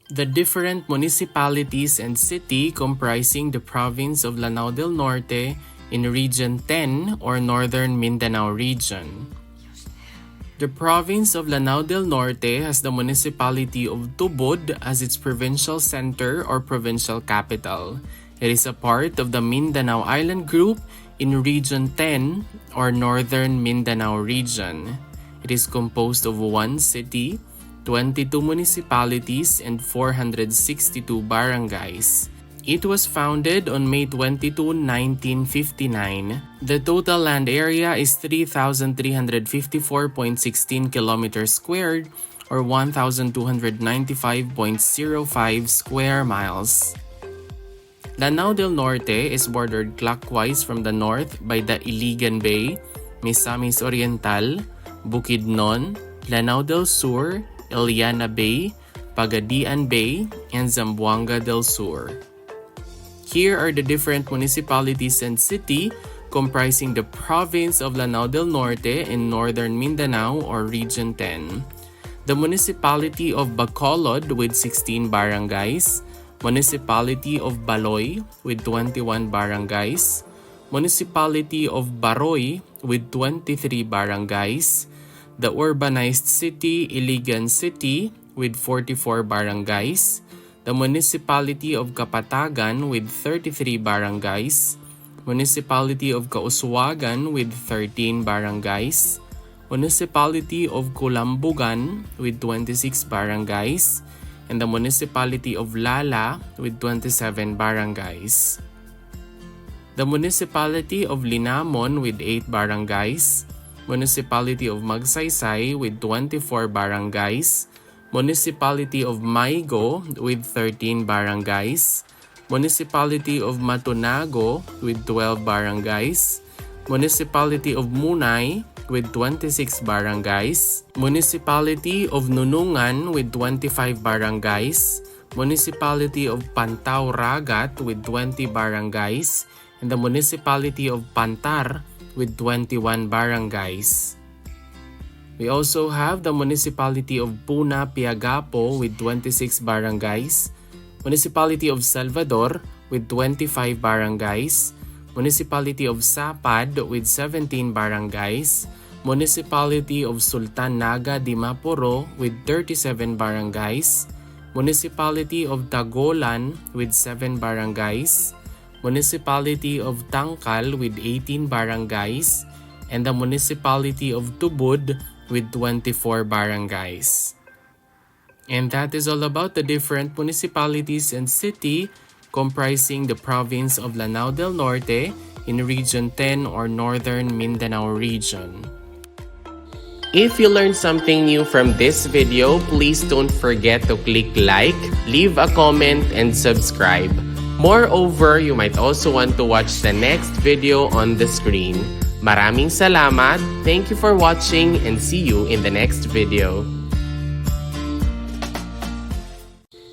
The different municipalities and city comprising the province of Lanao del Norte in Region 10 or Northern Mindanao region. The province of Lanao del Norte has the municipality of Tubod as its provincial center or provincial capital. It is a part of the Mindanao Island Group in Region 10 or Northern Mindanao region. It is composed of 1 city, 22 municipalities, and 462 barangays. It was founded on May 22, 1959. The total land area is 3,354.16 kilometers squared or 1,295.05 square miles. Lanao del Norte is bordered clockwise from the north by the Iligan Bay, Misamis Oriental, Bukidnon, Lanao del Sur, Iliana Bay, Pagadian Bay, and Zamboanga del Sur. Here are the different municipalities and city comprising the province of Lanao del Norte in Northern Mindanao or Region 10. The municipality of Bacolod with 16 barangays, Municipality of Baloy with 21 barangays, Municipality of Baroy with 23 barangays, the urbanized city Iligan City with 44 barangays, the Municipality of Kapatagan with 33 barangays, Municipality of Kauswagan with 13 barangays, Municipality of Kulambugan with 26 barangays, and the Municipality of Lala with 27 barangays. The Municipality of Linamon with 8 barangays, Municipality of Magsaysay with 24 barangays, Municipality of Maigo with 13 barangays, Municipality of Matunago with 12 barangays, Municipality of Munay with 26 barangays, Municipality of Nunungan with 25 barangays, Municipality of Pantao Ragat with 20 barangays, and the Municipality of Pantar with 21 barangays. We also have the Municipality of Puna Piagapo with 26 barangays, Municipality of Salvador with 25 barangays, Municipality of Sapad with 17 barangays, Municipality of Sultan Naga Dimapuro with 37 barangays, Municipality of Tagolan with 7 barangays, Municipality of Tangkal with 18 barangays, and the Municipality of Tubod with 24 barangays. And that is all about the different municipalities and city comprising the province of Lanao del Norte in Region 10 or Northern Mindanao region. If you learned something new from this video, please don't forget to click like, leave a comment, and subscribe. Moreover, you might also want to watch the next video on the screen. Maraming salamat, thank you for watching, and see you in the next video.